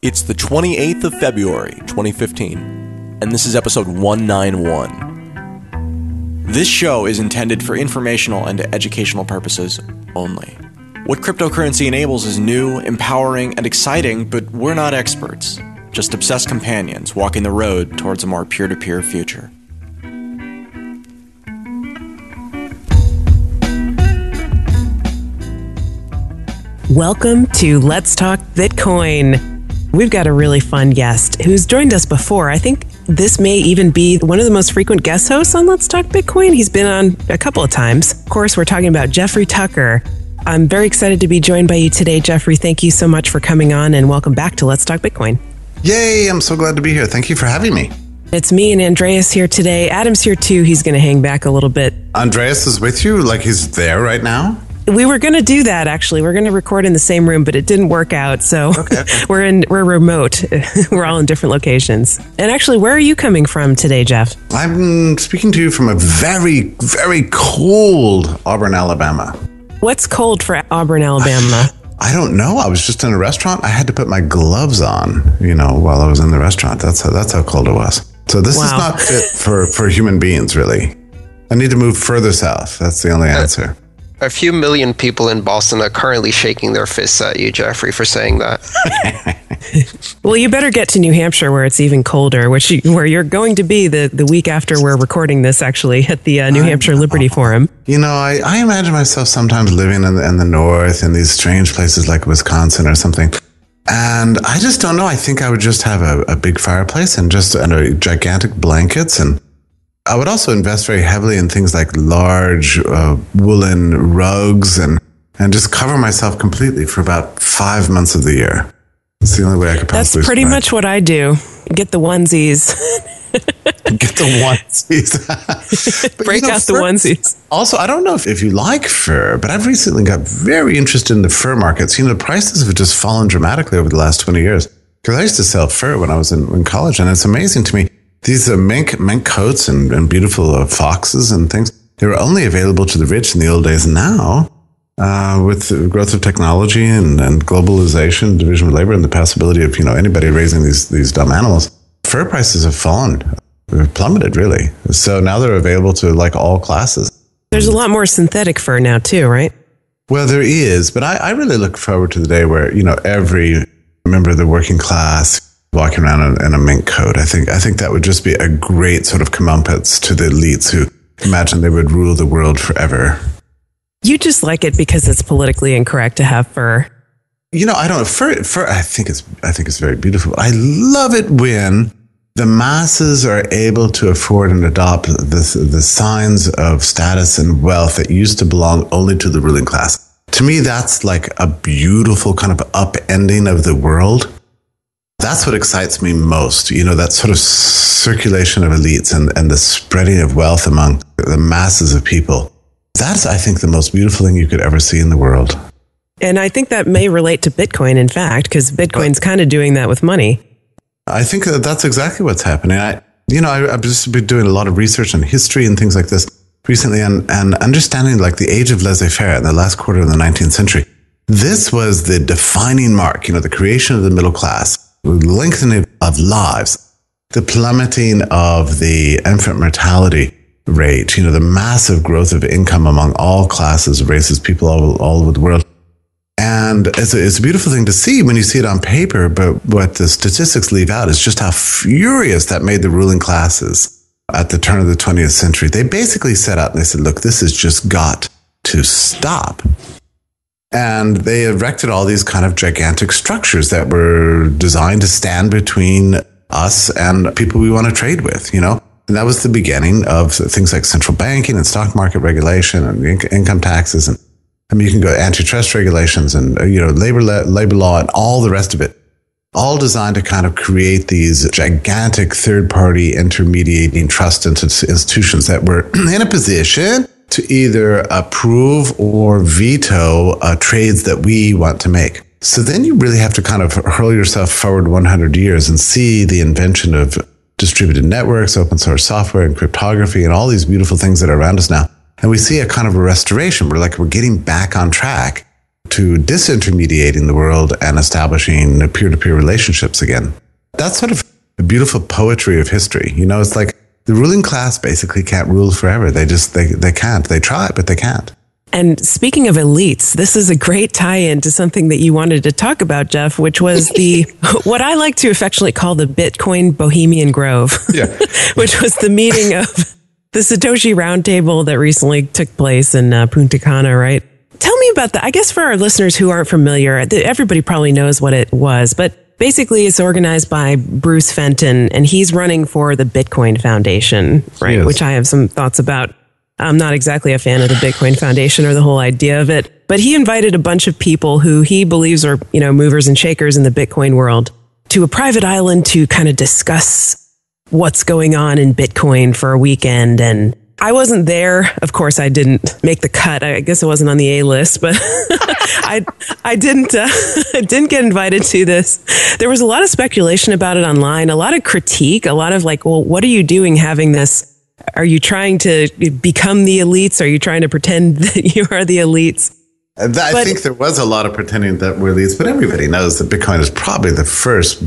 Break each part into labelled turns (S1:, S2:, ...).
S1: It's the 28th of February, 2015, and this is episode 191. This show is intended for informational and educational purposes only. What cryptocurrency enables is new, empowering, and exciting, but we're not experts. Just obsessed companions walking the road towards a more peer-to-peer future.
S2: Welcome to Let's Talk Bitcoin. We've got a really fun guest who's joined us before. I think this may even be one of the most frequent guest hosts on Let's Talk Bitcoin. He's been on a couple of times. Of course, we're talking about Jeffrey Tucker. I'm very excited to be joined by you today, Jeffrey. Thank you so much for coming on and welcome back to Let's Talk Bitcoin.
S3: Yay, I'm so glad to be here. Thank you for having me.
S2: It's me and Andreas here today. Adam's here too. He's going to hang back a little bit.
S3: Andreas is with you? Like he's there right now?
S2: We were going to do that, actually. We're going to record in the same room, but it didn't work out. So
S3: okay.
S2: We're remote. We're all in different locations. And actually, where are you coming from today, Jeff?
S3: I'm speaking to you from a very, very cold Auburn, Alabama.
S2: What's cold for Auburn, Alabama?
S3: I don't know. I was just in a restaurant. I had to put my gloves on, while I was in the restaurant. That's how cold it was. So this is not fit for human beings, really. I need to move further south. That's the only answer.
S4: A few million people in Boston are currently shaking their fists at you, Jeffrey, for saying that.
S2: Well, you better get to New Hampshire where it's even colder, where you're going to be the week after we're recording this, actually, at the New Hampshire Liberty Forum.
S3: I imagine myself sometimes living in the north in these strange places like Wisconsin or something. And I just don't know. I think I would just have a big fireplace and gigantic blankets, and I would also invest very heavily in things like large woolen rugs and just cover myself completely for about 5 months of the year. It's the only way I could possibly
S2: That's pretty much what I do. Get the onesies.
S3: Get the onesies.
S2: Break out the onesies.
S3: Also, I don't know if you like fur, but I've recently got very interested in the fur markets. The prices have just fallen dramatically over the last 20 years. Because I used to sell fur when I was in college, and it's amazing to me. These mink coats and beautiful foxes and things, they were only available to the rich in the old days. Now, with the growth of technology and globalization, division of labor, and the possibility of anybody raising these dumb animals, fur prices have fallen, plummeted really. So now they're available to like all classes.
S2: There's a lot more synthetic fur now too, right?
S3: Well, there is, but I really look forward to the day where every member of the working class walking around in a mink coat. I think that would just be a great sort of comeuppance to the elites who imagine they would rule the world forever.
S2: You just like it because it's politically incorrect to have fur.
S3: I don't know. Fur. I think it's very beautiful. I love it when the masses are able to afford and adopt the signs of status and wealth that used to belong only to the ruling class. To me, that's like a beautiful kind of upending of the world. That's what excites me most, that sort of circulation of elites and the spreading of wealth among the masses of people. That's, I think, the most beautiful thing you could ever see in the world.
S2: And I think that may relate to Bitcoin, in fact, because Bitcoin's kind of doing that with money.
S3: I think that's exactly what's happening. I've just been doing a lot of research on history and things like this recently and understanding like the age of laissez-faire in the last quarter of the 19th century. This was the defining mark, the creation of the middle class. Lengthening of lives, the plummeting of the infant mortality rate, the massive growth of income among all classes, races, people all over the world. And it's a beautiful thing to see when you see it on paper, but what the statistics leave out is just how furious that made the ruling classes at the turn of the 20th century. They basically set out and they said, look, this has just got to stop. And they erected all these kind of gigantic structures that were designed to stand between us and people we want to trade with, And that was the beginning of things like central banking and stock market regulation and income taxes. And you can go antitrust regulations and, labor law and all the rest of it, all designed to kind of create these gigantic third-party intermediating trust institutions that were in a position to either approve or veto trades that we want to make. So then you really have to kind of hurl yourself forward 100 years and see the invention of distributed networks, open source software, and cryptography, and all these beautiful things that are around us now. And we see a kind of a restoration. We're getting back on track to disintermediating the world and establishing peer-to-peer relationships again. That's sort of the beautiful poetry of history. You know, it's like the ruling class basically can't rule forever. They can't. They try, but they can't.
S2: And speaking of elites, this is a great tie-in to something that you wanted to talk about, Jeff, which was what I like to affectionately call the Bitcoin Bohemian Grove,
S3: yeah.
S2: which was the meeting of the Satoshi Roundtable that recently took place in Punta Cana, right? Tell me about that. I guess for our listeners who aren't familiar, everybody probably knows what it was, but basically it's organized by Bruce Fenton, and he's running for the Bitcoin Foundation, right? Yes. Which I have some thoughts about. I'm not exactly a fan of the Bitcoin Foundation or the whole idea of it, but he invited a bunch of people who he believes are, movers and shakers in the Bitcoin world to a private island to kind of discuss what's going on in Bitcoin for a weekend. And I wasn't there. Of course, I didn't make the cut. I guess it wasn't on the A list, but I didn't get invited to this. There was a lot of speculation about it online, a lot of critique, a lot of like, well, what are you doing having this? Are you trying to become the elites? Are you trying to pretend that you are the elites?
S3: I think there was a lot of pretending that we're elites, but everybody knows that Bitcoin is probably the first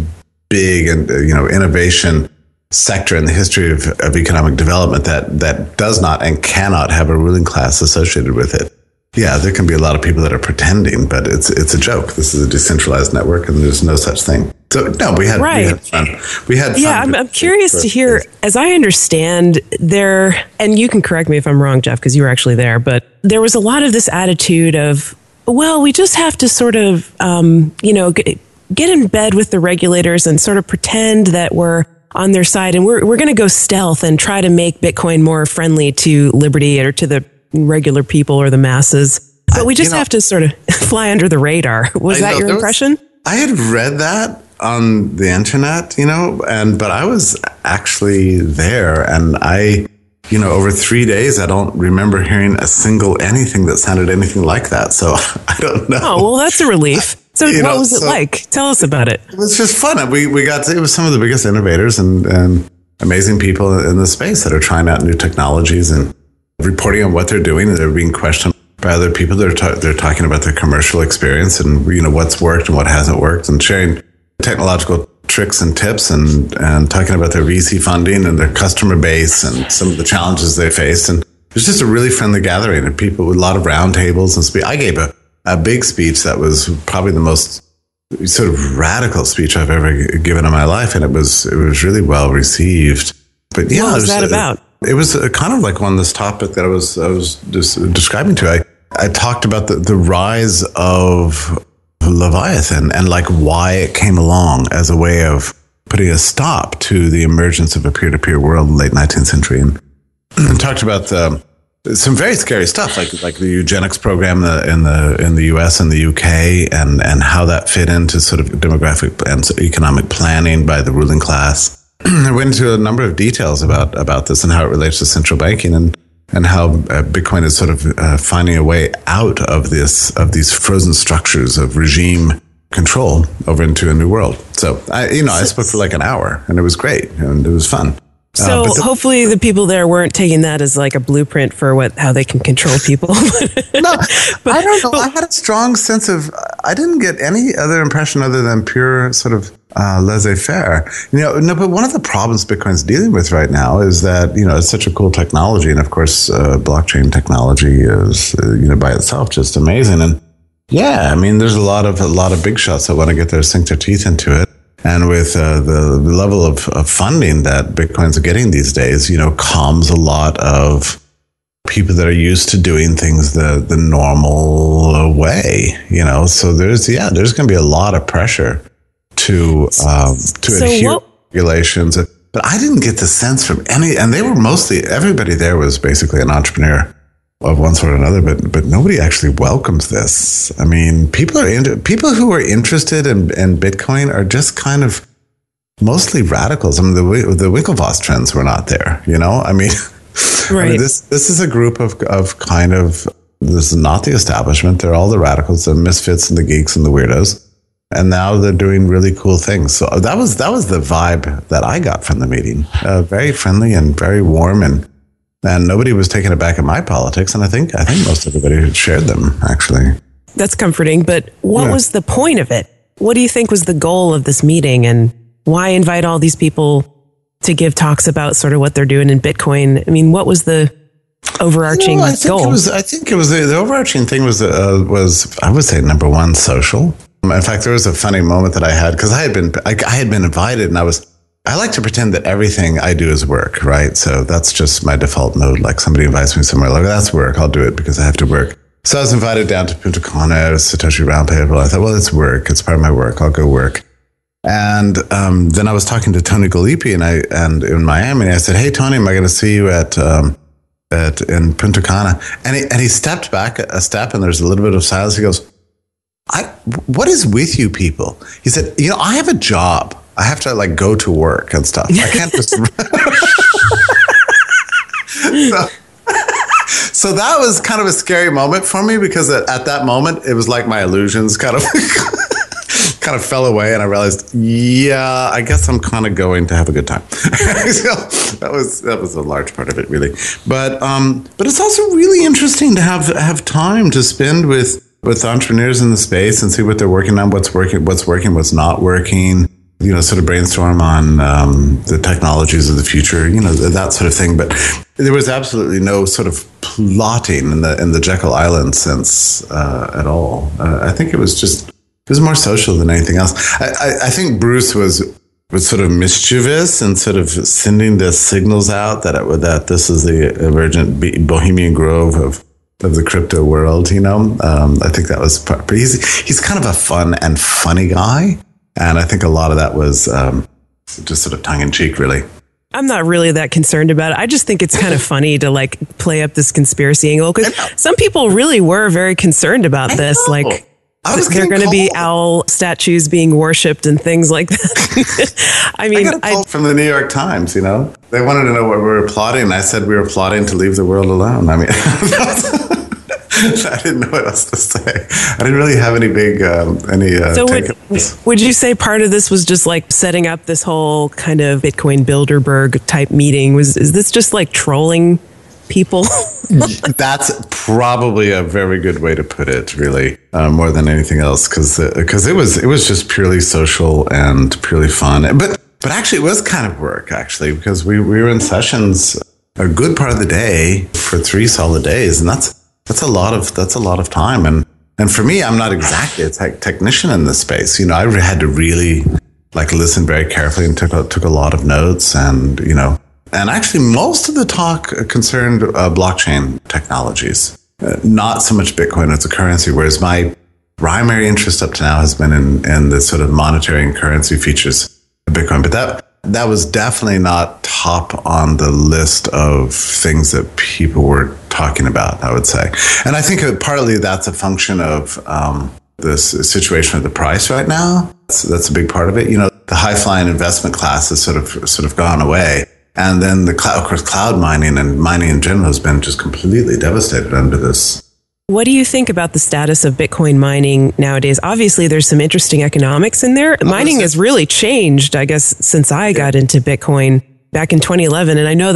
S3: big and innovation sector in the history of economic development that does not and cannot have a ruling class associated with it. Yeah, there can be a lot of people that are pretending, but it's a joke. This is a decentralized network, and there's no such thing. So no, we had fun. We had fun.
S2: Yeah, I'm curious to hear. As I understand, and you can correct me if I'm wrong, Jeff, because you were actually there. But there was a lot of this attitude of, well, we just have to sort of, get in bed with the regulators and sort of pretend that we're on their side, and we're going to go stealth and try to make Bitcoin more friendly to liberty or to the regular people or the masses. But we just have to sort of fly under the radar. Was that your impression?
S3: I had read that on the internet, but I was actually there, and over 3 days, I don't remember hearing a single anything that sounded anything like that. So I don't know.
S2: Oh, well, that's a relief. So what was it like? Tell us about it.
S3: It was just fun. It was some of the biggest innovators and amazing people in the space that are trying out new technologies and reporting on what they're doing. And they're being questioned by other people. They're talking about their commercial experience and, what's worked and what hasn't worked, and sharing technological tricks and tips and talking about their VC funding and their customer base and some of the challenges they faced. And it was just a really friendly gathering of people with a lot of roundtables and I gave a big speech that was probably the most sort of radical speech I've ever given in my life. And it was really well received. But yeah,
S2: what was that about?
S3: It was kind of like on this topic that I was just describing to you. I talked about the rise of Leviathan and like why it came along as a way of putting a stop to the emergence of a peer-to-peer world in the late 19th century, and talked about some very scary stuff like the eugenics program in the US and the UK and how that fit into sort of demographic and economic planning by the ruling class. I went into a number of details about this and how it relates to central banking and how Bitcoin is sort of finding a way out of these frozen structures of regime control over into a new world. So I spoke for like an hour, and it was great, and it was fun.
S2: So hopefully the people there weren't taking that as like a blueprint for how they can control people.
S3: No, I don't know. I had a strong sense of, I didn't get any other impression other than pure sort of laissez-faire. But one of the problems Bitcoin's dealing with right now is that, it's such a cool technology. And of course, blockchain technology is, by itself just amazing. And yeah, there's a lot of big shots that want to get sink their teeth into it. And with the level of funding that Bitcoin's getting these days, calms a lot of people that are used to doing things the normal way, So there's going to be a lot of pressure to adhere to regulations. But I didn't get the sense from and they were everybody there was basically an entrepreneur of one sort or another, but nobody actually welcomes this. People who are interested in Bitcoin are just kind of mostly radicals. The Winklevoss trends were not there, Right. This is a group of kind of, this is not the establishment. They're all the radicals, the misfits and the geeks and the weirdos. And now they're doing really cool things. So that was the vibe that I got from the meeting. Very friendly and very warm, and nobody was taken aback at my politics, and I think most everybody shared them, actually.
S2: That's comforting. But what was the point of it? What do you think was the goal of this meeting, and why invite all these people to give talks about sort of what they're doing in Bitcoin? I mean, what was the overarching goal?
S3: I think it was the overarching thing was I would say number one, social. In fact, there was a funny moment that I had because I had been invited, and I like to pretend that everything I do is work, right? So that's just my default mode. Like somebody invites me somewhere, like that's work. I'll do it because I have to work. So I was invited down to Punta Cana, Satoshi Roundtable. I thought, well, it's work. It's part of my work. I'll go work. And then I was talking to Tony Gallipi and in Miami. And I said, hey, Tony, am I going to see you in Punta Cana? And he stepped back a step, and there's a little bit of silence. He goes, what is with you people? He said, I have a job. I have to go to work and stuff. I can't just. So that was kind of a scary moment for me because at that moment it was like my illusions kind of fell away, and I realized, yeah, I guess I'm kind of going to have a good time. So that was a large part of it, really. But it's also really interesting to have time to spend with entrepreneurs in the space and see what they're working on, what's working, what's not working. Sort of brainstorm on the technologies of the future, that sort of thing. But there was absolutely no sort of plotting in the Jekyll Island sense at all. I think it was more social than anything else. I think Bruce was sort of mischievous and sort of sending the signals out that this is the emergent Bohemian Grove of the crypto world. I think that was part. But he's kind of a fun and funny guy. And I think a lot of that was just sort of tongue in cheek, really.
S2: I'm not really that concerned about it. I just think it's kind of funny to play up this conspiracy angle because some people really were very concerned about this. They're going to be owl statues being worshipped and things like that. I mean,
S3: I got a call from the New York Times, They wanted to know what we were plotting. I said we were plotting to leave the world alone. I mean, I didn't know what else to say. I didn't really have any big,
S2: So would you say part of this was just setting up this whole kind of Bitcoin Bilderberg type meeting? Is this just trolling people?
S3: That's probably a very good way to put it, really, more than anything else, because it was just purely social and purely fun. But actually, it was kind of work, actually, because we were in sessions a good part of the day for 3 solid days, and that's a lot of time. And for me, I'm not exactly a technician in this space. I had to really listen very carefully and took a lot of notes, and actually most of the talk concerned blockchain technologies, not so much Bitcoin as a currency. Whereas my primary interest up to now has been in the sort of monetary and currency features of Bitcoin. But that was definitely not top on the list of things that people were talking about, I would say. And I think partly that's a function of this situation of the price right now. That's a big part of it. The high-flying investment class has sort of gone away. And then of course, cloud mining and mining in general has been just completely devastated under this.
S2: What do you think about the status of Bitcoin mining nowadays? Obviously, there's some interesting economics in there. Mining has really changed, I guess, since I got into Bitcoin back in 2011. And I know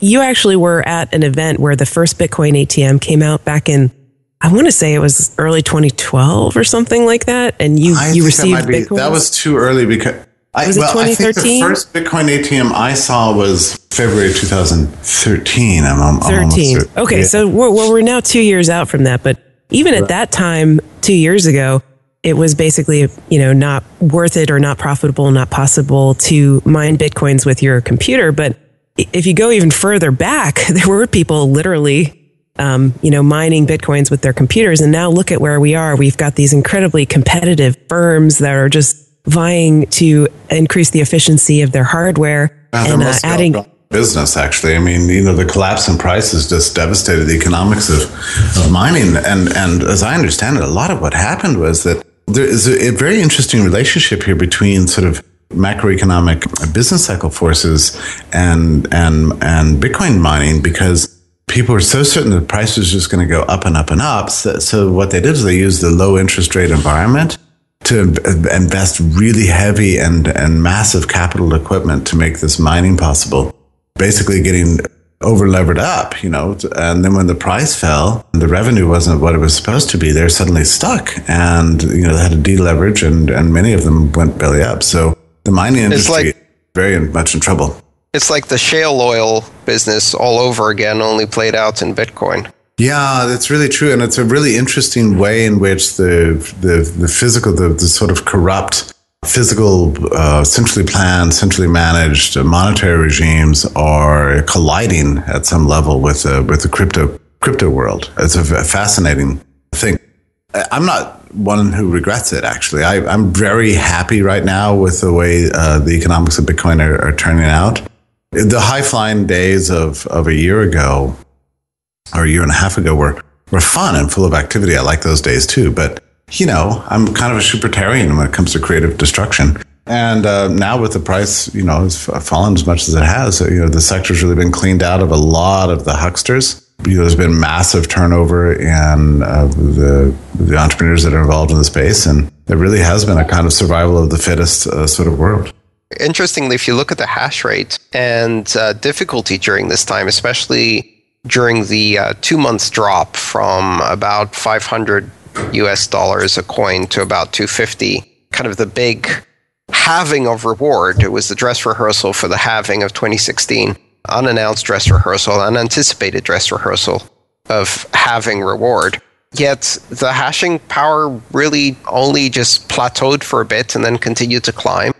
S2: you actually were at an event where the first Bitcoin ATM came out back in, I want to say it was early 2012 or something like that. And you received Bitcoin.
S3: That was too early because...
S2: Was it 2013?
S3: I think the first Bitcoin ATM I saw was February 2013. I'm
S2: 13. Okay, so we're now 2 years out from that. But even at that time, 2 years ago, it was basically, not worth it or not profitable, not possible to mine Bitcoins with your computer. But if you go even further back, there were people literally, mining Bitcoins with their computers. And now look at where we are. We've got these incredibly competitive firms that are just vying to increase the efficiency of their hardware and adding
S3: business. Actually, I mean, the collapse in prices just devastated the economics of mining. And as I understand it, a lot of what happened was that there is a very interesting relationship here between sort of macroeconomic business cycle forces and Bitcoin mining, because people were so certain that the price was just going to go up and up and up. So what they did is they used the low interest rate environment to invest really heavy and massive capital equipment to make this mining possible. Basically getting over levered up, and then when the price fell and the revenue wasn't what it was supposed to be, they're suddenly stuck, and they had to deleverage, and many of them went belly up. So the mining industry is very much in trouble.
S4: It's like the shale oil business all over again, only played out in Bitcoin.
S3: Yeah, that's really true, and it's a really interesting way in which the physical, the sort of corrupt physical, centrally planned, centrally managed monetary regimes are colliding at some level with the crypto world. It's a fascinating thing. I'm not one who regrets it, actually. I'm very happy right now with the way the economics of Bitcoin are turning out. The high-flying days of a year ago, or a year and a half ago, were fun and full of activity. I like those days too, but I'm kind of a supertarian when it comes to creative destruction. And now with the price, has fallen as much as it has, the sector's really been cleaned out of a lot of the hucksters. There's been massive turnover in the entrepreneurs that are involved in the space, and there really has been a kind of survival of the fittest sort of world.
S4: Interestingly, if you look at the hash rate and difficulty during this time, especially during the 2 months drop from about $500 US a coin to about 250, kind of the big halving of reward. It was the dress rehearsal for the halving of 2016, unannounced dress rehearsal, unanticipated dress rehearsal of halving reward. Yet the hashing power really only just plateaued for a bit and then continued to climb.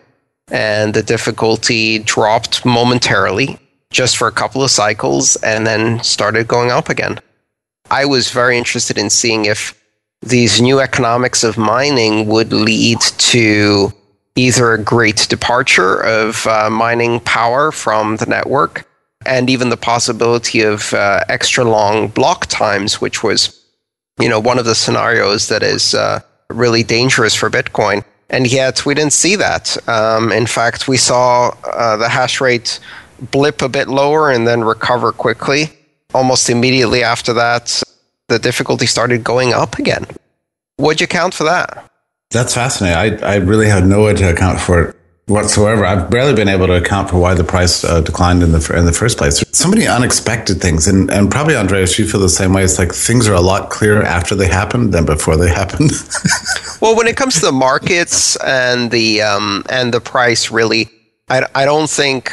S4: And the difficulty dropped momentarily just for a couple of cycles and then started going up again. I was very interested in seeing if these new economics of mining would lead to either a great departure of mining power from the network and even the possibility of extra long block times, which was, one of the scenarios that is really dangerous for Bitcoin. And yet we didn't see that. In fact, we saw the hash rate blip a bit lower and then recover quickly. Almost immediately after that, the difficulty started going up again. What'd you account for that?
S3: That's fascinating. I really had no way to account for it whatsoever. I've barely been able to account for why the price declined in the first place. So many unexpected things, and probably, Andreas, you feel the same way. It's like things are a lot clearer after they happened than before they happened.
S4: Well, when it comes to the markets and the price, really, I don't think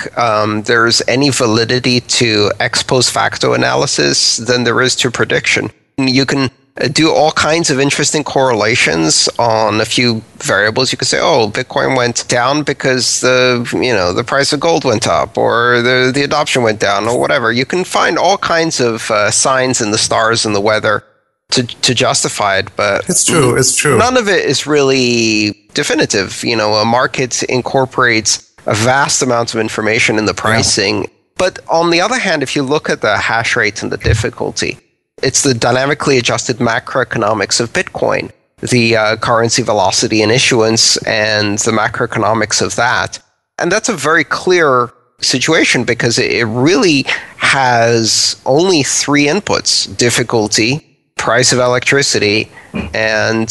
S4: there's any validity to ex post facto analysis than there is to prediction. You can do all kinds of interesting correlations on a few variables. You could say, oh, Bitcoin went down because the price of gold went up, or the adoption went down, or whatever. You can find all kinds of signs in the stars and the weather to justify it, but
S3: it's true.
S4: None of it is really definitive. A market incorporates a vast amount of information in the pricing. Yeah. But on the other hand, if you look at the hash rate and the difficulty, it's the dynamically adjusted macroeconomics of Bitcoin, the currency velocity and issuance, and the macroeconomics of that. And that's a very clear situation because it really has only three inputs: difficulty, price of electricity, and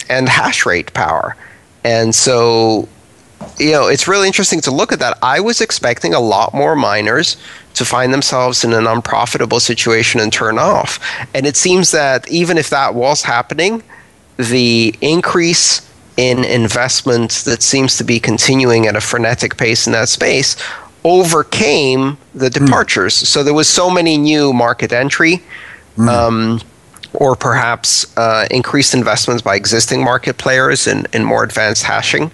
S4: hash rate power. And so, it's really interesting to look at that. I was expecting a lot more miners to find themselves in an unprofitable situation and turn off. And it seems that even if that was happening, the increase in investment that seems to be continuing at a frenetic pace in that space overcame the departures. So there was so many new market entry, or perhaps increased investments by existing market players in more advanced hashing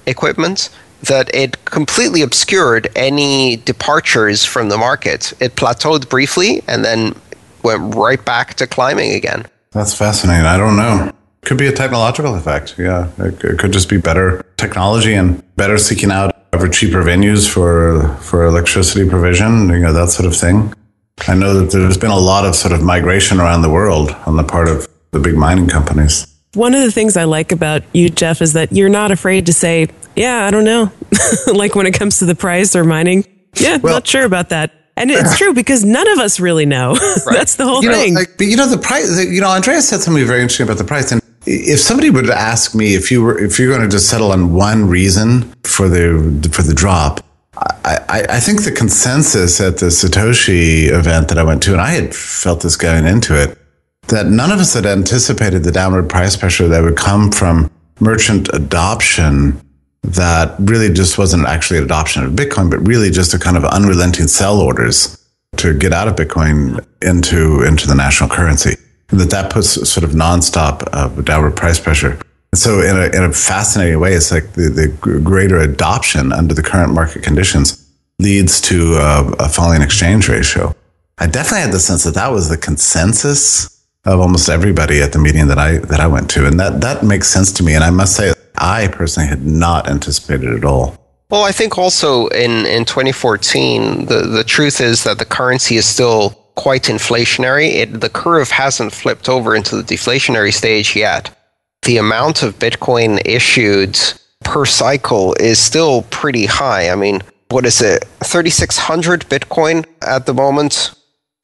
S4: equipment, that it completely obscured any departures from the market. It plateaued briefly and then went right back to climbing again.
S3: That's fascinating. I don't know. Could be a technological effect. Yeah, it could just be better technology and better seeking out ever cheaper venues for electricity provision, that sort of thing. I know that there's been a lot of sort of migration around the world on the part of the big mining companies.
S2: One of the things I like about you, Jeff, is that you're not afraid to say, yeah, I don't know. Like when it comes to the price or mining. Yeah, not sure about that. And it's true because none of us really know. Right. That's the whole thing.
S3: But the price, Andreas said something very interesting about the price. And if somebody would ask me if you're going to just settle on one reason for the drop, I think the consensus at the Satoshi event that I went to, and I had felt this going into it, that none of us had anticipated the downward price pressure that would come from merchant adoption that really just wasn't actually an adoption of Bitcoin, but really just a kind of unrelenting sell orders to get out of Bitcoin into the national currency. And that puts sort of nonstop downward price pressure. So in a fascinating way, it's like the greater adoption under the current market conditions leads to a falling exchange ratio. I definitely had the sense that was the consensus of almost everybody at the meeting that I went to. And that makes sense to me. And I must say, I personally had not anticipated it at all.
S4: Well, I think also in 2014, the truth is that the currency is still quite inflationary. The curve hasn't flipped over into the deflationary stage yet. The amount of Bitcoin issued per cycle is still pretty high. I mean, what is it? 3,600 Bitcoin at the moment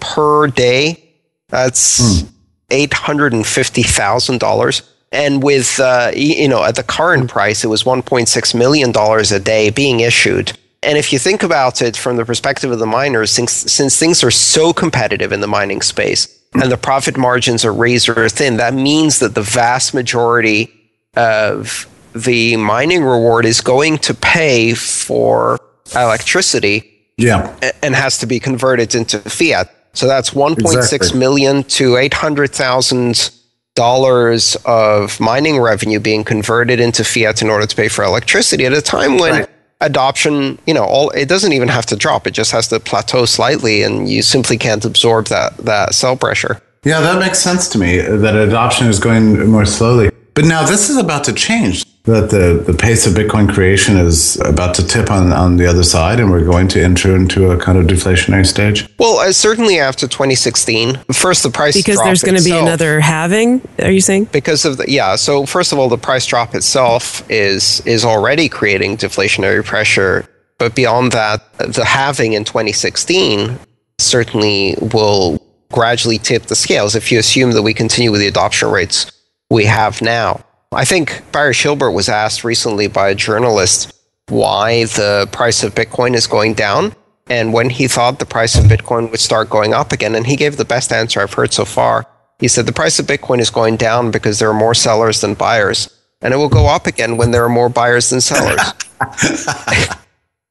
S4: per day. That's $850,000. And with, at the current price, it was $1.6 million a day being issued. And if you think about it from the perspective of the miners, since things are so competitive in the mining space and the profit margins are razor thin, that means that the vast majority of the mining reward is going to pay for electricity and has to be converted into fiat. So that's 1.6 million to $800,000 of mining revenue being converted into fiat in order to pay for electricity at a time when adoption, it doesn't even have to drop. It just has to plateau slightly, and you simply can't absorb that sell pressure.
S3: Yeah, that makes sense to me, that adoption is going more slowly. But now this is about to change, that the pace of Bitcoin creation is about to tip on the other side, and we're going to enter into a kind of deflationary stage?
S4: Well, certainly after 2016. First, the price
S2: because
S4: drop
S2: there's going to be another halving, are you saying?
S4: Because of so first of all, the price drop itself is already creating deflationary pressure. But beyond that, the halving in 2016 certainly will gradually tip the scales if you assume that we continue with the adoption rates we have now. I think Barry Shilbert was asked recently by a journalist why the price of Bitcoin is going down and when he thought the price of Bitcoin would start going up again. And he gave the best answer I've heard so far. He said the price of Bitcoin is going down because there are more sellers than buyers, and it will go up again when there are more buyers than sellers.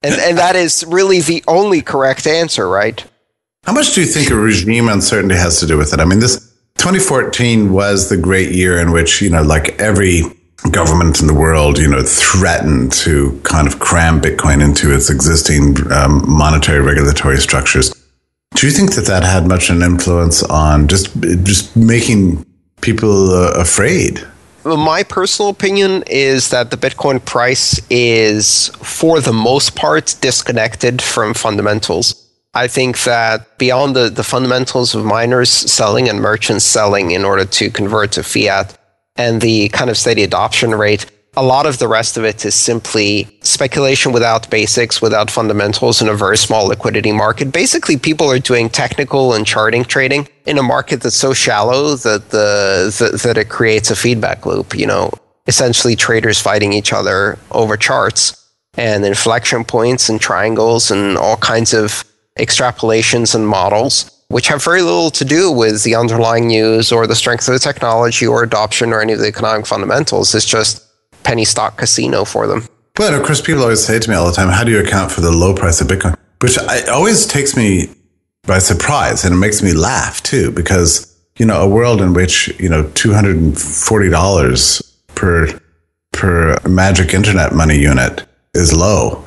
S4: and that is really the only correct answer, right?
S3: How much do you think a regime uncertainty has to do with it? I mean, this 2014 was the great year in which, like every government in the world, threatened to kind of cram Bitcoin into its existing monetary regulatory structures. Do you think that had much an influence on just making people afraid?
S4: Well, my personal opinion is that the Bitcoin price is, for the most part, disconnected from fundamentals. I think that beyond the fundamentals of miners selling and merchants selling in order to convert to fiat and the kind of steady adoption rate, a lot of the rest of it is simply speculation without basics, without fundamentals, in a very small liquidity market. Basically, people are doing technical and charting trading in a market that's so shallow that it creates a feedback loop. Essentially traders fighting each other over charts and inflection points and triangles and all kinds of extrapolations and models, which have very little to do with the underlying news or the strength of the technology or adoption or any of the economic fundamentals. It's just penny stock casino for them.
S3: Well, of course, people always say to me all the time, how do you account for the low price of Bitcoin? Which always takes me by surprise, and it makes me laugh too, because, a world in which, $240 per magic internet money unit is low.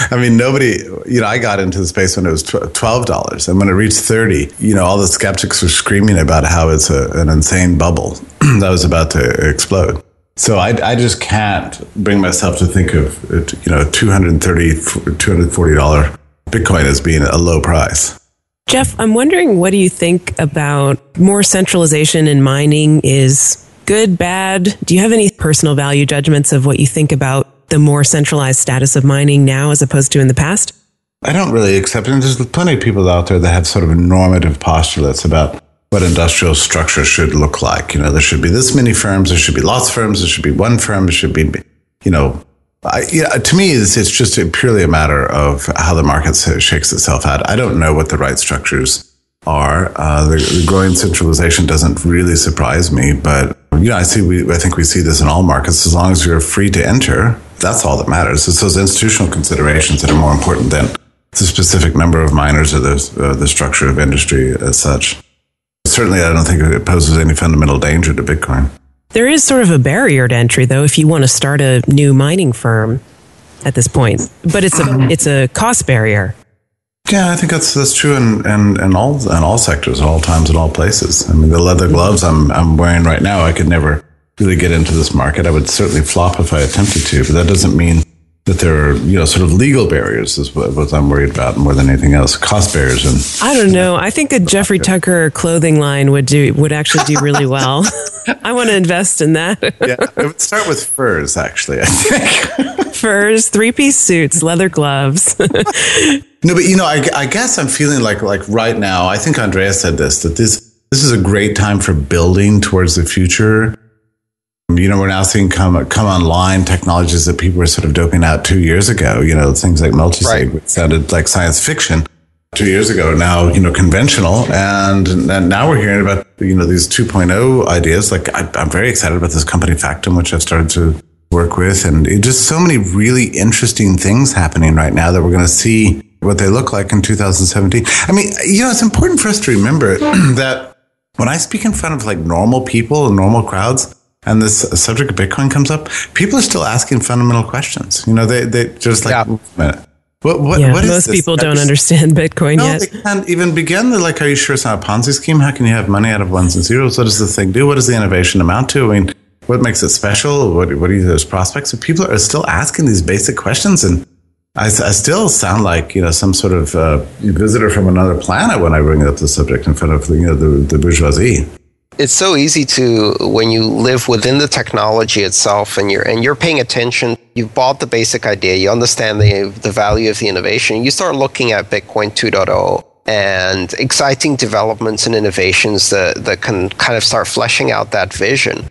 S3: I mean, nobody, I got into the space when it was $12. And when it reached 30, all the skeptics were screaming about how it's an insane bubble that was about to explode. So I just can't bring myself to think of, $240 Bitcoin as being a low price.
S2: Jeff, I'm wondering, what do you think about more centralization in mining? Is good, bad? Do you have any personal value judgments of what you think about the more centralized status of mining now as opposed to in the past?
S3: I don't really accept it. And there's plenty of people out there that have sort of normative postulates about what industrial structure should look like. There should be this many firms, there should be lots of firms, there should be one firm, there should be, To me, it's just purely a matter of how the market shakes itself out. I don't know what the right structures are. The growing centralization doesn't really surprise me, but I think we see this in all markets. As long as you're free to enter, that's all that matters. It's those institutional considerations that are more important than the specific number of miners or the structure of industry as such. Certainly, I don't think it poses any fundamental danger to Bitcoin.
S2: There is sort of a barrier to entry, though, if you want to start a new mining firm at this point. But it's a cost barrier.
S3: Yeah, I think that's true in all sectors, at all times, in all places. I mean, the leather gloves I'm wearing right now, I could never really get into this market. I would certainly flop if I attempted to, but that doesn't mean that there are, sort of legal barriers is what I'm worried about more than anything else. Cost barriers. And
S2: I don't know. I think a Jeffrey Tucker clothing line would actually do really well. I want to invest in that.
S3: Yeah, it would start with furs, actually, I think.
S2: Furs, 3-piece suits, leather gloves.
S3: No, but I guess I'm feeling like right now, I think Andreas said this, that this is a great time for building towards the future. We're now seeing come online technologies that people were sort of doping out 2 years ago. Things like multi-sig, which sounded like science fiction 2 years ago. Now, conventional, and now we're hearing about these 2.0 ideas. Like I'm very excited about this company Factum, which I've started to work with, and just so many really interesting things happening right now that we're going to see what they look like in 2017. I mean, it's important for us to remember that when I speak in front of like normal people and normal crowds, and this subject of Bitcoin comes up, people are still asking fundamental questions. They just like, wait a minute. What is
S2: most
S3: this?
S2: People don't understand Bitcoin yet.
S3: They can't even begin. They're like, are you sure it's not a Ponzi scheme? How can you have money out of ones and zeros? What does the thing do? What does the innovation amount to? I mean, what makes it special? What are those prospects? So people are still asking these basic questions, and I still sound like some sort of visitor from another planet when I bring up the subject in front of the bourgeoisie.
S4: It's so easy to, when you live within the technology itself and you're paying attention, you've bought the basic idea, you understand the value of the innovation, you start looking at Bitcoin 2.0 and exciting developments and innovations that can kind of start fleshing out that vision.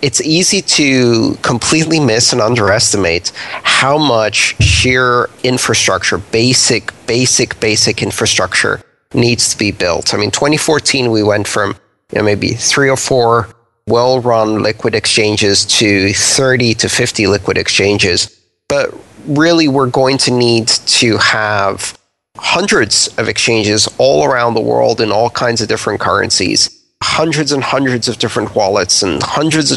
S4: It's easy to completely miss and underestimate how much sheer infrastructure, basic infrastructure needs to be built. I mean, 2014, we went from maybe 3 or 4 well-run liquid exchanges to 30 to 50 liquid exchanges. But really, we're going to need to have hundreds of exchanges all around the world in all kinds of different currencies, hundreds and hundreds of different wallets, and hundreds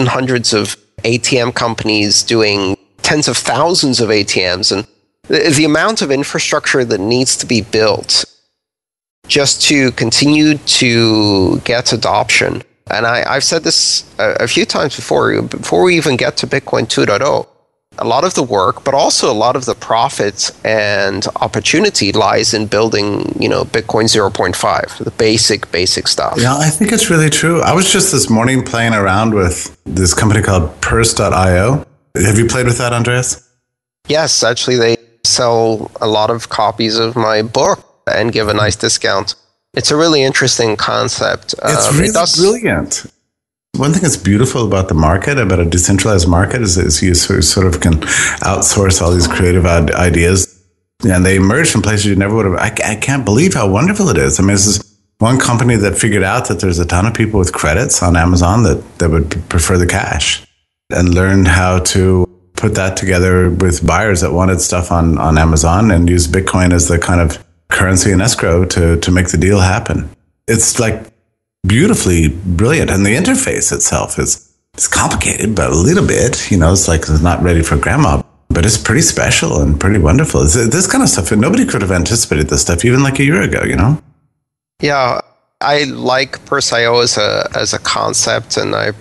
S4: of ATM companies doing tens of thousands of ATMs. And the amount of infrastructure that needs to be built just to continue to get adoption. And I've said this a few times before we even get to Bitcoin 2.0, a lot of the work, but also a lot of the profit and opportunity lies in building, Bitcoin 0.5, the basic stuff.
S3: Yeah, I think it's really true. I was just this morning playing around with this company called Purse.io. Have you played with that, Andreas?
S4: Yes, actually, they sell a lot of copies of my book and give a nice discount. It's a really interesting concept.
S3: It's really brilliant. One thing that's beautiful about the market, about a decentralized market, is you sort of can outsource all these creative ideas, and they emerge from places you never would have. I can't believe how wonderful it is. I mean, this is one company that figured out that there's a ton of people with credits on Amazon that would prefer the cash, and learned how to put that together with buyers that wanted stuff on Amazon and use Bitcoin as the kind of currency and escrow to make the deal happen. It's like beautifully brilliant, and the interface itself is complicated, but a little bit, it's like it's not ready for grandma, but it's pretty special and pretty wonderful. It's this kind of stuff, and nobody could have anticipated this stuff even like a year ago,
S4: Yeah, I like Purse.io as a concept, and I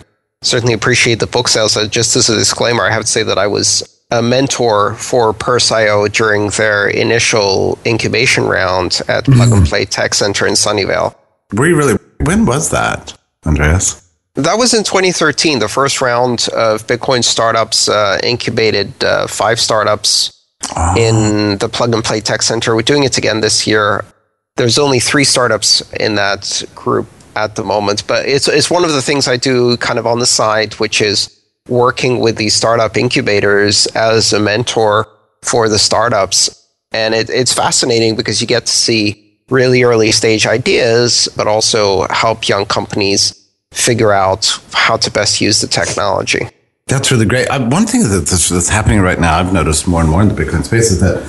S4: certainly appreciate the book sales. Just as a disclaimer, I have to say that I was a mentor for Purse.io during their initial incubation round at Plug and Play Tech Center in Sunnyvale.
S3: When was that, Andreas?
S4: That was in 2013. The first round of Bitcoin startups incubated 5 startups in the Plug and Play Tech Center. We're doing it again this year. There's only 3 startups in that group at the moment, but it's one of the things I do kind of on the side, which is working with these startup incubators as a mentor for the startups. And it's fascinating because you get to see really early stage ideas, but also help young companies figure out how to best use the technology.
S3: That's really great. One thing that's happening right now, I've noticed more and more in the Bitcoin space, is that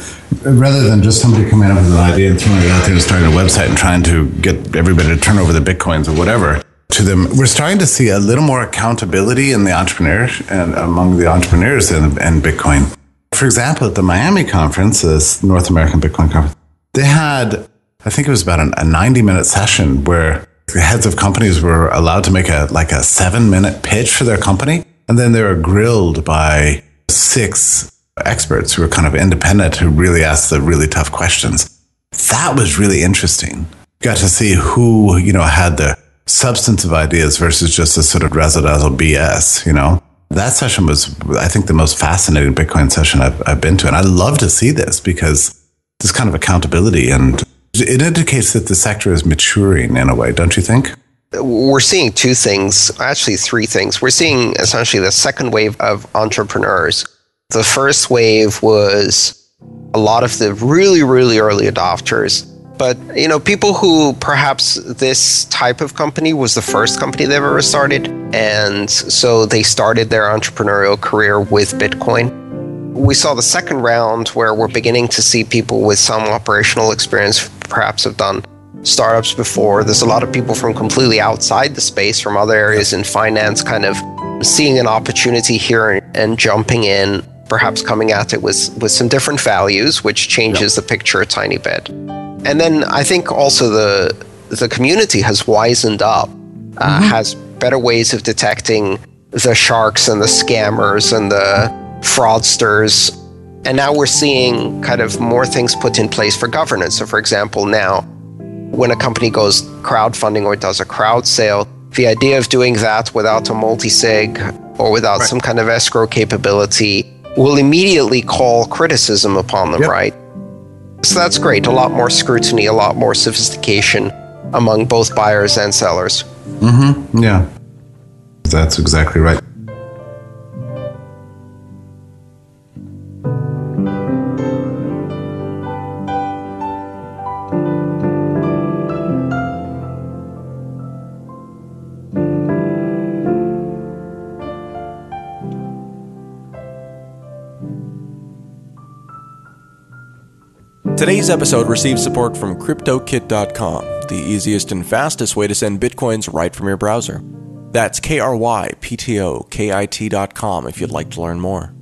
S3: rather than just somebody coming up with an idea and throwing it out there and starting a website and trying to get everybody to turn over the Bitcoins or whatever to them, we're starting to see a little more accountability in the entrepreneurs and among the entrepreneurs and Bitcoin. For example, at the Miami conference, this North American Bitcoin conference, they had, I think it was about a 90-minute session where the heads of companies were allowed to make a 7-minute pitch for their company. And then they were grilled by 6 experts who were kind of independent, who really asked the really tough questions. That was really interesting. You got to see who, had the substantive ideas versus just a sort of razzle-dazzle BS, That session was, I think, the most fascinating Bitcoin session I've been to. And I love to see this because this kind of accountability, and it indicates that the sector is maturing in a way, don't you think?
S4: We're seeing 2 things, actually 3 things. We're seeing essentially the second wave of entrepreneurs. The first wave was a lot of the really, really early adopters. But, people who perhaps this type of company was the first company they've ever started. And so they started their entrepreneurial career with Bitcoin. We saw the second round where we're beginning to see people with some operational experience perhaps have done startups before. There's a lot of people from completely outside the space, from other areas in finance, kind of seeing an opportunity here and jumping in, perhaps coming at it with some different values, which changes the picture a tiny bit. And then I think also the community has wisened up, has better ways of detecting the sharks and the scammers and the fraudsters. And now we're seeing kind of more things put in place for governance. So for example, now when a company goes crowdfunding or does a crowd sale, the idea of doing that without a multi-sig or without some kind of escrow capability will immediately call criticism upon them, right? So that's great. A lot more scrutiny, a lot more sophistication among both buyers and sellers.
S3: Mm-hmm. Yeah, that's exactly right.
S1: Today's episode receives support from CryptoKit.com, the easiest and fastest way to send bitcoins right from your browser. That's KRYPTOKIT.com if you'd like to learn more.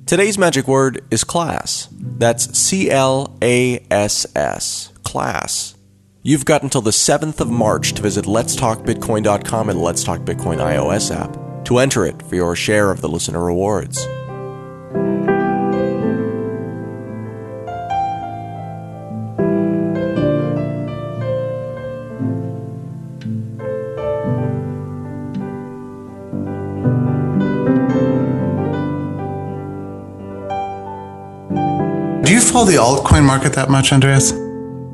S1: Today's magic word is class. That's CLASS, class. You've got until the 7th of March to visit letstalkbitcoin.com and Let's Talk Bitcoin iOS app to enter it for your share of the listener rewards.
S3: Do you follow the altcoin market that much, Andreas?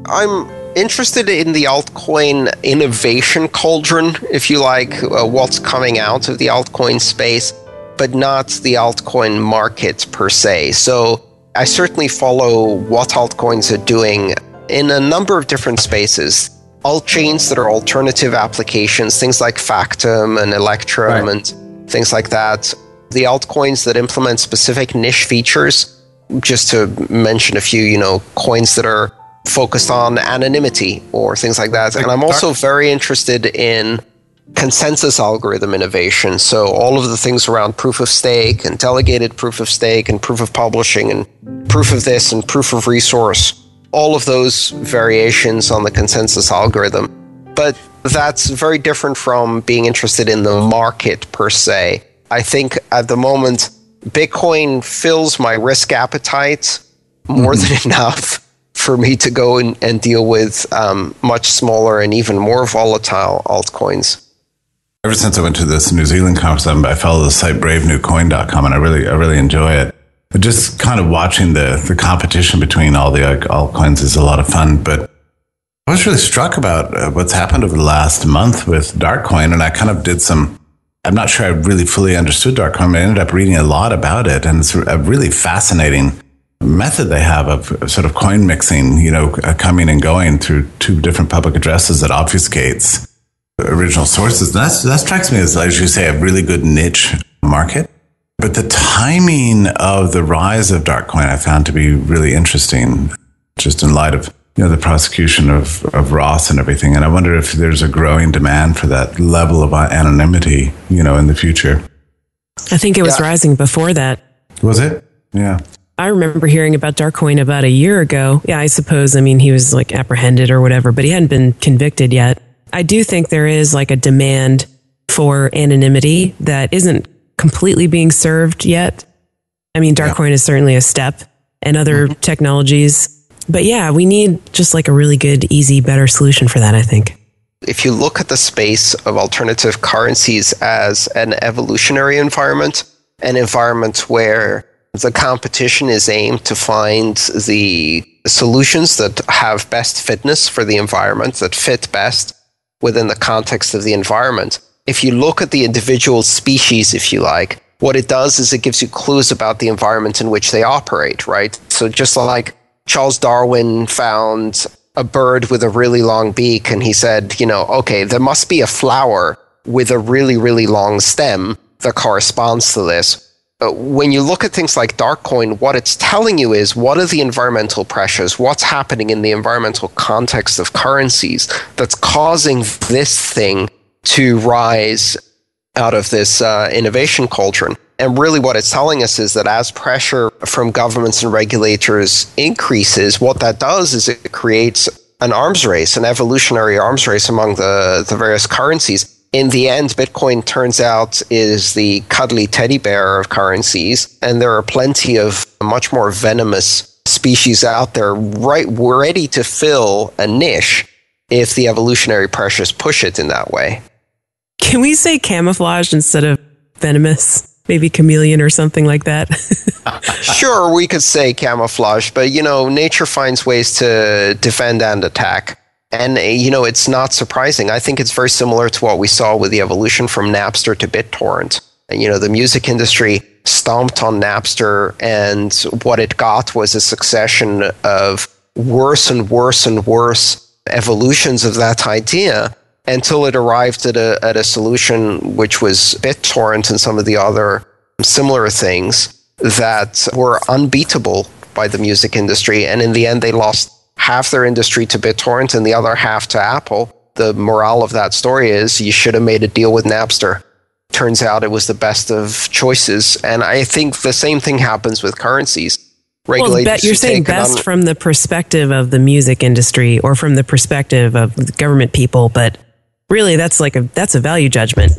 S4: I'm interested in the altcoin innovation cauldron, if you like, what's coming out of the altcoin space, but not the altcoin market per se. So I certainly follow what altcoins are doing in a number of different spaces. Altchains that are alternative applications, things like Factom and Electrum and things like that. The altcoins that implement specific niche features, just to mention a few, coins that are focused on anonymity or things like that. And I'm also very interested in consensus algorithm innovation. So all of the things around proof of stake and delegated proof of stake and proof of publishing and proof of this and proof of resource, all of those variations on the consensus algorithm. But that's very different from being interested in the market per se. I think at the moment, Bitcoin fills my risk appetite more than enough for me to go and deal with much smaller and even more volatile altcoins.
S3: Ever since I went to this New Zealand conference, I follow the site bravenewcoin.com, and I really enjoy it. But just kind of watching the competition between all the altcoins is a lot of fun. But I was really struck about what's happened over the last month with Darkcoin, and I kind of did some I'm not sure I really fully understood dark coin, but I ended up reading a lot about it. And it's a really fascinating method they have of sort of coin mixing, coming and going through two different public addresses that obfuscates original sources. And that strikes me as you say, a really good niche market. But the timing of the rise of dark coin I found to be really interesting, just in light of the prosecution of Ross and everything. And I wonder if there's a growing demand for that level of anonymity, in the future.
S2: I think it was rising before that.
S3: Was it? Yeah.
S2: I remember hearing about dark coin about a year ago. Yeah, I suppose, he was apprehended or whatever, but he hadn't been convicted yet. I do think there is a demand for anonymity that isn't completely being served yet. Dark coin is certainly a step, and other technologies. But yeah, we need just a really good, easy, better solution for that, I think.
S4: If you look at the space of alternative currencies as an evolutionary environment, an environment where the competition is aimed to find the solutions that have best fitness for the environment, that fit best within the context of the environment. If you look at the individual species, if you like, what it does is it gives you clues about the environment in which they operate, right? So just like Charles Darwin found a bird with a really long beak, and he said, okay, there must be a flower with a really, really long stem that corresponds to this. When you look at things like dark coin, what it's telling you is what are the environmental pressures, what's happening in the environmental context of currencies that's causing this thing to rise out of this innovation cauldron. And really what it's telling us is that as pressure from governments and regulators increases, what that does is it creates an arms race, an evolutionary arms race among the various currencies. In the end, Bitcoin turns out is the cuddly teddy bear of currencies, and there are plenty of much more venomous species out there ready to fill a niche if the evolutionary pressures push it in that way.
S2: Can we say camouflage instead of venomous? Maybe chameleon or something like that?
S4: Sure, we could say camouflage, but, nature finds ways to defend and attack. And, it's not surprising. I think it's very similar to what we saw with the evolution from Napster to BitTorrent. And, the music industry stomped on Napster, and what it got was a succession of worse and worse and worse evolutions of that idea, until it arrived at a solution which was BitTorrent and some of the other similar things that were unbeatable by the music industry. And in the end, they lost half their industry to BitTorrent and the other half to Apple. The morale of that story is you should have made a deal with Napster. Turns out it was the best of choices. And I think the same thing happens with currencies.
S2: You're saying best from the perspective of the music industry or from the perspective of the government people, but really, that's a value judgment.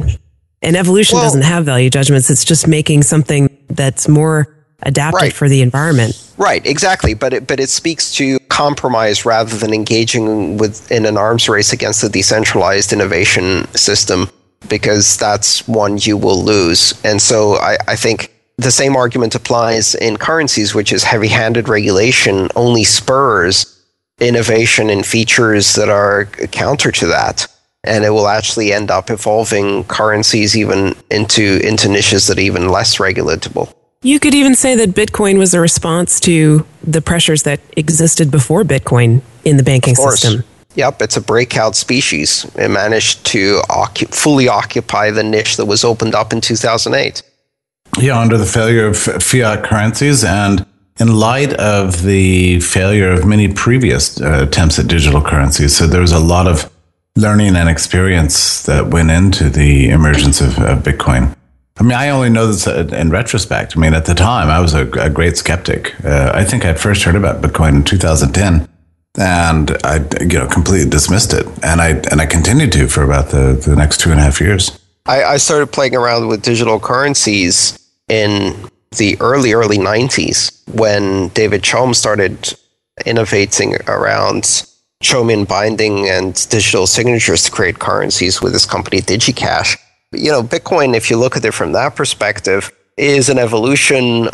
S2: And evolution doesn't have value judgments. It's just making something that's more adapted for the environment.
S4: Right, exactly. But it speaks to compromise rather than engaging in an arms race against a decentralized innovation system, because that's one you will lose. And so I think the same argument applies in currencies, which is heavy-handed regulation only spurs innovation in features that are counter to that. And it will actually end up evolving currencies even into niches that are even less regulatable.
S2: You could even say that Bitcoin was a response to the pressures that existed before Bitcoin in the banking system.
S4: Yep, it's a breakout species. It managed to fully occupy the niche that was opened up in 2008.
S3: Yeah, under the failure of fiat currencies and in light of the failure of many previous attempts at digital currencies. So there was a lot of learning and experience that went into the emergence of Bitcoin. I only know this in retrospect. At the time, I was a great skeptic. I think I first heard about Bitcoin in 2010, and I completely dismissed it. And I continued to for about the next 2.5 years.
S4: I started playing around with digital currencies in the early 90s when David Chaum started innovating around Chaumian binding and digital signatures to create currencies with his company DigiCash. Bitcoin, if you look at it from that perspective, is an evolution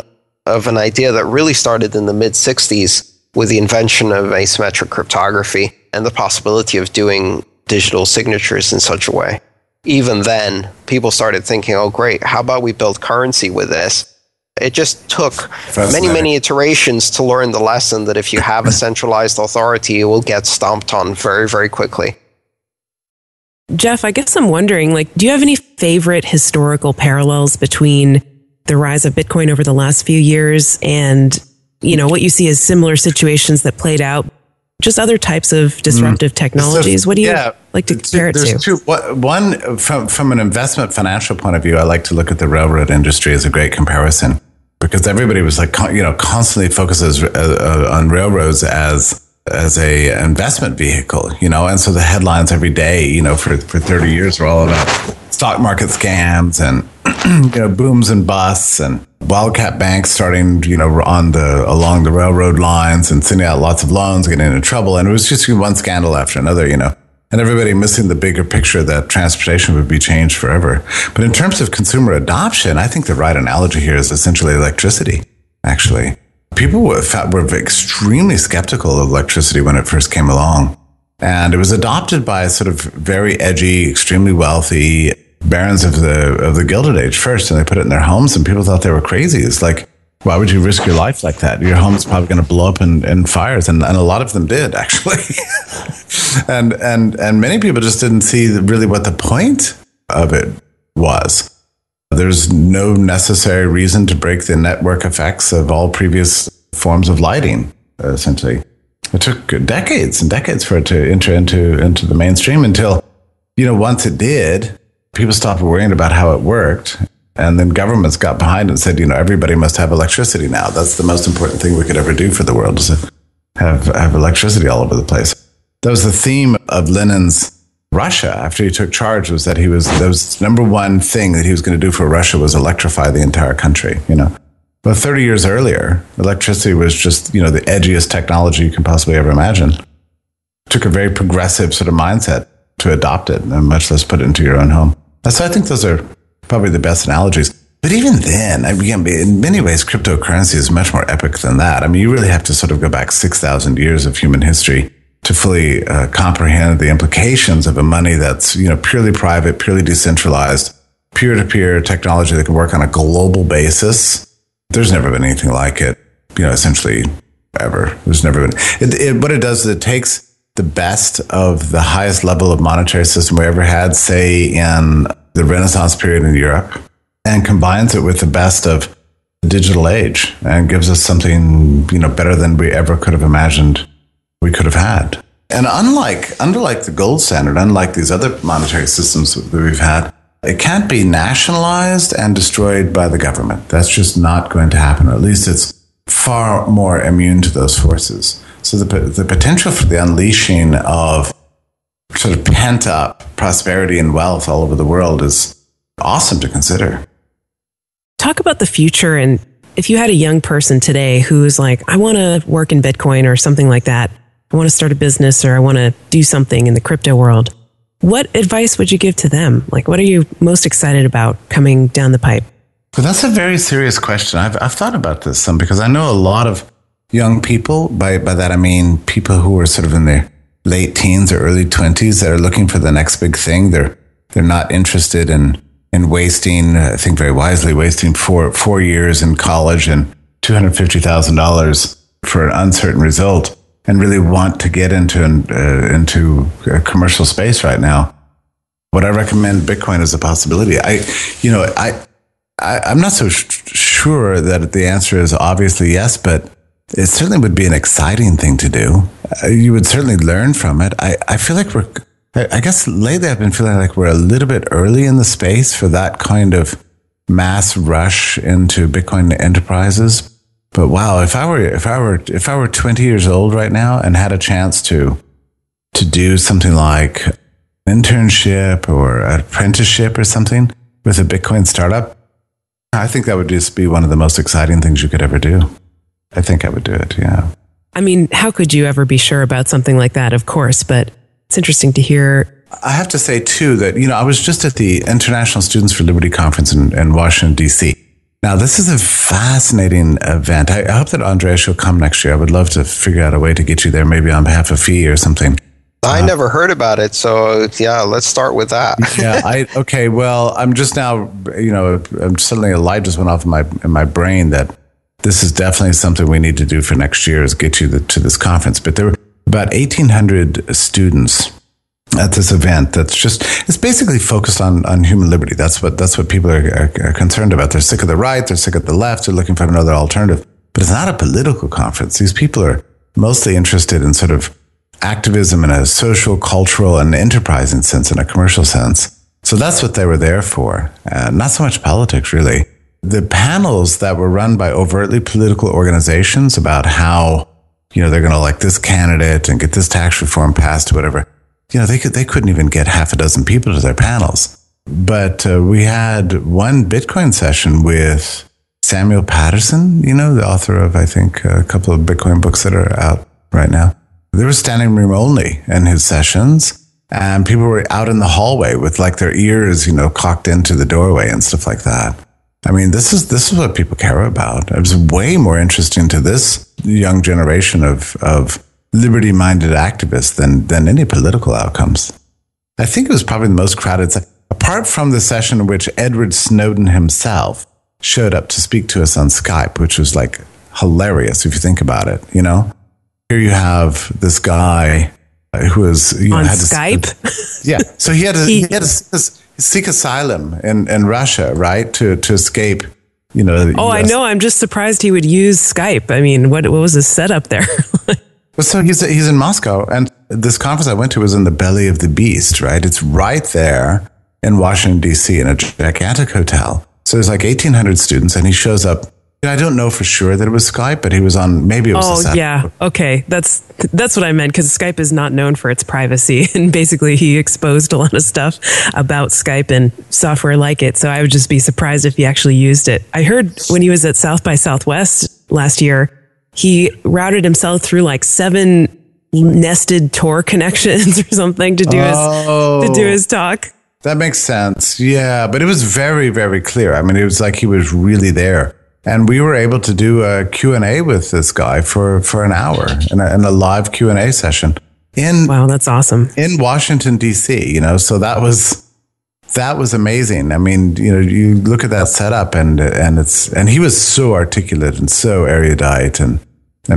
S4: of an idea that really started in the mid-60s with the invention of asymmetric cryptography and the possibility of doing digital signatures in such a way. even then, people started thinking, oh, great, how about we build currency with this? It just took many iterations to learn the lesson that if you have a centralized authority, it will get stomped on very, very quickly.
S2: Jeff, I guess I'm wondering, do you have any favorite historical parallels between the rise of Bitcoin over the last few years and, what you see as similar situations that played out? Just other types of disruptive technologies. What do you like to compare it to?
S3: Two. One, from an investment financial point of view, I like to look at the railroad industry as a great comparison, because everybody was constantly focuses on railroads as a investment vehicle, and so the headlines every day, for 30 years were all about stock market scams and booms and busts and wildcat banks starting, along the railroad lines and sending out lots of loans, getting into trouble. And it was just one scandal after another, and everybody missing the bigger picture that transportation would be changed forever. But in terms of consumer adoption, I think the right analogy here is essentially electricity, actually. People were extremely skeptical of electricity when it first came along. And it was adopted by sort of very edgy, extremely wealthy barons of the Gilded Age first, and they put it in their homes, and people thought they were crazy. It's like, why would you risk your life like that? Your home's probably going to blow up in fires, and a lot of them did, actually. and many people just didn't see really what the point of it was. There's no necessary reason to break the network effects of all previous forms of lighting, essentially. It took decades and decades for it to enter into the mainstream until, once it did, people stopped worrying about how it worked. And then governments got behind it and said, everybody must have electricity now. That's the most important thing we could ever do for the world, is to have electricity all over the place. That was the theme of Lenin's Russia after he took charge, was that the number one thing that he was going to do for Russia was electrify the entire country, But 30 years earlier, electricity was just, the edgiest technology you can possibly ever imagine. It took a very progressive sort of mindset to adopt it, and much less put it into your own home. So I think those are probably the best analogies. But even then, in many ways, cryptocurrency is much more epic than that. You really have to sort of go back 6,000 years of human history to fully comprehend the implications of a money that's, purely private, purely decentralized, peer-to-peer technology that can work on a global basis. There's never been anything like it, essentially ever. There's never been. What it does is it takes the best of the highest level of monetary system we ever had, say in the Renaissance period in Europe, and combines it with the best of the digital age and gives us something, better than we ever could have imagined we could have had. And unlike the gold standard, unlike these other monetary systems that we've had, it can't be nationalized and destroyed by the government. That's just not going to happen. Or at least it's far more immune to those forces. So the potential for the unleashing of sort of pent-up prosperity and wealth all over the world is awesome to consider.
S2: Talk about the future, and if you had a young person today who's like, I want to work in Bitcoin or something like that, I want to start a business or I want to do something in the crypto world, what advice would you give to them? What are you most excited about coming down the pipe?
S3: Well, that's a very serious question. I've thought about this some, because I know a lot of young people. By that I mean people who are sort of in their late teens or early 20s that are looking for the next big thing. They're not interested in wasting, I think very wisely, wasting four years in college and $250,000 for an uncertain result, and really want to get into a commercial space right now. Would I recommend Bitcoin as a possibility? I'm not so sure that the answer is obviously yes, but it certainly would be an exciting thing to do. You would certainly learn from it. I feel like I guess lately I've been feeling like we're a little bit early in the space for that kind of mass rush into Bitcoin enterprises. But wow, if I were 20 years old right now and had a chance to do something like an internship or an apprenticeship or something with a Bitcoin startup, I think that would just be one of the most exciting things you could ever do. I think I would do it, yeah.
S2: How could you ever be sure about something like that, of course, but it's interesting to hear.
S3: I have to say, too, that, I was just at the International Students for Liberty Conference in Washington, D.C. Now, this is a fascinating event. I hope that Andreas will come next year. I would love to figure out a way to get you there, maybe on behalf of fee or something.
S4: I never heard about it, so yeah, let's start with that.
S3: Okay. Well, I'm just now, I'm suddenly a light just went off in my brain that this is definitely something we need to do for next year, is get you to this conference. But there were about 1,800 students at this event. It's basically focused on human liberty. That's what people are concerned about. They're sick of the right, they're sick of the left, they're looking for another alternative. But it's not a political conference. These people are mostly interested in sort of activism in a social, cultural, and enterprising sense, in a commercial sense. So that's what they were there for. Not so much politics, really. The panels that were run by overtly political organizations about how, they're going to elect this candidate and get this tax reform passed or whatever, they couldn't even get half a dozen people to their panels. But we had one Bitcoin session with Samuel Patterson, the author of, I think, a couple of Bitcoin books that are out right now. There was standing room only in his sessions, and people were out in the hallway with like their ears, cocked into the doorway and stuff like that. I mean, this is what people care about. It was way more interesting to this young generation of liberty-minded activists than any political outcomes. I think it was probably the most crowded, apart from the session in which Edward Snowden himself showed up to speak to us on Skype, which was like hilarious if you think about it, Here you have this guy who was
S2: on Skype.
S3: So he had to seek asylum in Russia, right, to escape.
S2: I know. I'm just surprised he would use Skype. I mean, what was his setup there?
S3: So he's in Moscow, and this conference I went to was in the belly of the beast, right? It's right there in Washington D.C. in a gigantic hotel. So there's like 1,800 students, and he shows up. I don't know for sure that it was Skype, but he was on, maybe it was
S2: Oh, yeah. Okay. That's what I meant, because Skype is not known for its privacy. And basically, he exposed a lot of stuff about Skype and software like it. So I would just be surprised if he actually used it. I heard when he was at South by Southwest last year, he routed himself through like 7 nested Tor connections or something to do his talk.
S3: That makes sense. Yeah. But it was very, very clear. I mean, it was like he was really there. And we were able to do a Q&A with this guy for an hour in a live Q&A session.
S2: Wow, that's awesome.
S3: In Washington, D.C., so that was amazing. I mean, you look at that setup and he was so articulate and so erudite and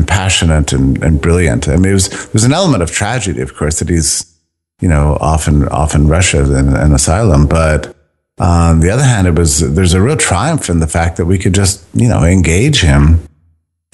S3: passionate and brilliant. I mean, there's an element of tragedy, of course, that he's, off in Russia in asylum, but on the other hand, there's a real triumph in the fact that we could just, engage him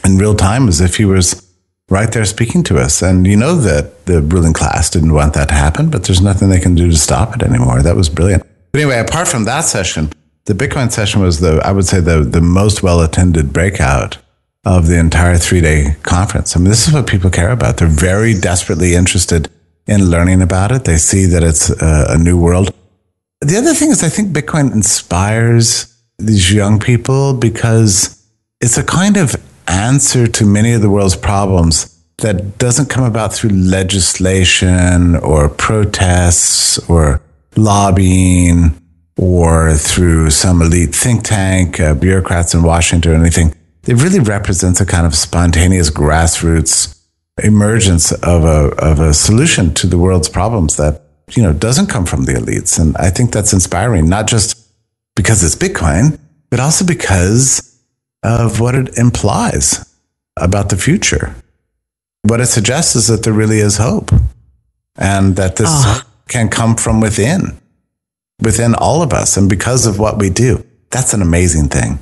S3: in real time as if he was right there speaking to us. And that the ruling class didn't want that to happen, but there's nothing they can do to stop it anymore. That was brilliant. But anyway, apart from that session, the Bitcoin session was the most well-attended breakout of the entire 3-day conference. I mean, this is what people care about. They're very desperately interested in learning about it. They see that it's a new world. The other thing is I think Bitcoin inspires these young people because it's a kind of answer to many of the world's problems that doesn't come about through legislation or protests or lobbying or through some elite think tank, bureaucrats in Washington or anything. It really represents a kind of spontaneous grassroots emergence of a solution to the world's problems that doesn't come from the elites. And I think that's inspiring, not just because it's Bitcoin, but also because of what it implies about the future. What it suggests is that there really is hope, and that this hope can come from within all of us. And because of what we do, that's an amazing thing.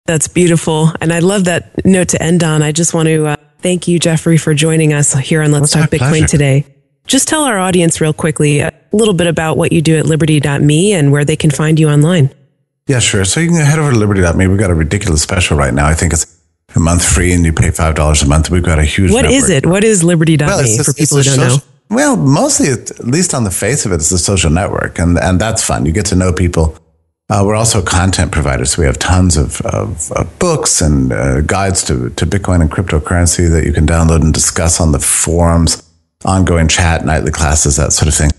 S2: That's beautiful. And I love that note to end on. I just want to thank you, Jeffrey, for joining us here on Let's Talk Bitcoin
S3: pleasure.
S2: Today. Just tell our audience real quickly a little bit about what you do at liberty.me and where they can find you online.
S3: Yeah, sure. So you can head over to liberty.me. We've got a ridiculous special right now. I think it's a month free and you pay $5 a month. We've got a huge
S2: What
S3: network.
S2: is it? What is liberty.me for people who don't know?
S3: Well, mostly, at least on the face of it, it's a social network. And that's fun. You get to know people. We're also a content provider. So we have tons of books and guides to Bitcoin and cryptocurrency that you can download and discuss on the forums, ongoing chat, nightly classes, that sort of thing.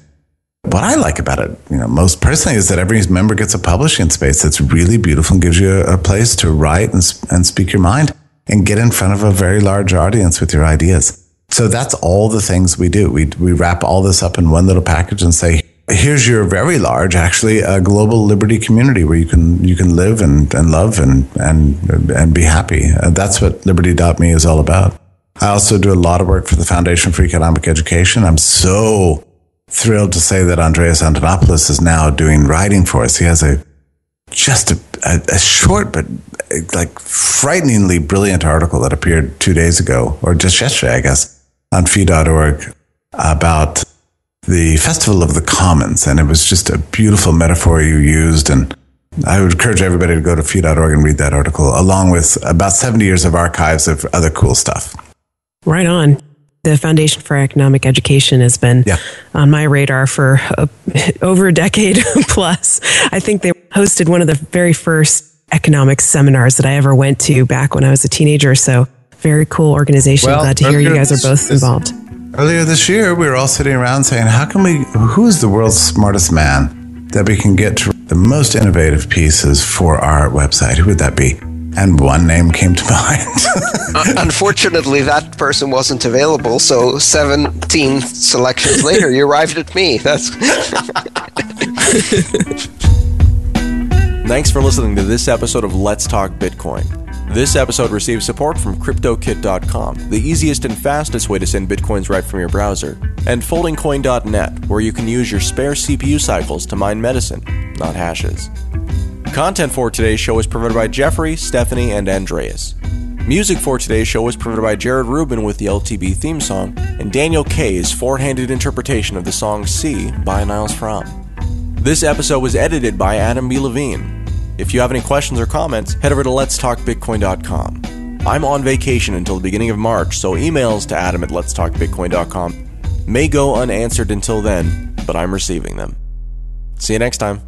S3: What I like about it, most personally, is that every member gets a publishing space that's really beautiful and gives you a place to write and speak your mind and get in front of a very large audience with your ideas. So that's all the things we do. We wrap all this up in one little package and say, here's your very large, actually, a global liberty community where you can live and love and be happy. That's what liberty.me is all about. I also do a lot of work for the Foundation for Economic Education. I'm so thrilled to say that Andreas Antonopoulos is now doing writing for us. He has a short but like frighteningly brilliant article that appeared 2 days ago, or just yesterday, I guess, on fee.org about the Festival of the Commons. And it was just a beautiful metaphor you used. And I would encourage everybody to go to fee.org and read that article, along with about 70 years of archives of other cool stuff.
S2: Right on. The Foundation for Economic Education has been on my radar for over a decade plus. I think they hosted one of the very first economics seminars that I ever went to back when I was a teenager. So very cool organization.
S3: Well,
S2: glad to hear you guys are both involved.
S3: Earlier this year, we were all sitting around saying, who's the world's smartest man that we can get to the most innovative pieces for our website? Who would that be? And one name came to mind.
S4: Unfortunately, that person wasn't available, so 17 selections later, you arrived at me.
S1: Thanks for listening to this episode of Let's Talk Bitcoin. This episode receives support from CryptoKit.com, the easiest and fastest way to send bitcoins right from your browser, and FoldingCoin.net, where you can use your spare CPU cycles to mine medicine, not hashes. Content for today's show is provided by Jeffrey, Stephanie, and Andreas. Music for today's show is provided by Jared Rubin with the LTB theme song, and Daniel Kay's four-handed interpretation of the song C by Niles Fromm. This episode was edited by Adam B. Levine. If you have any questions or comments, head over to letstalkbitcoin.com. I'm on vacation until the beginning of March, so emails to Adam at letstalkbitcoin.com may go unanswered until then, but I'm receiving them. See you next time.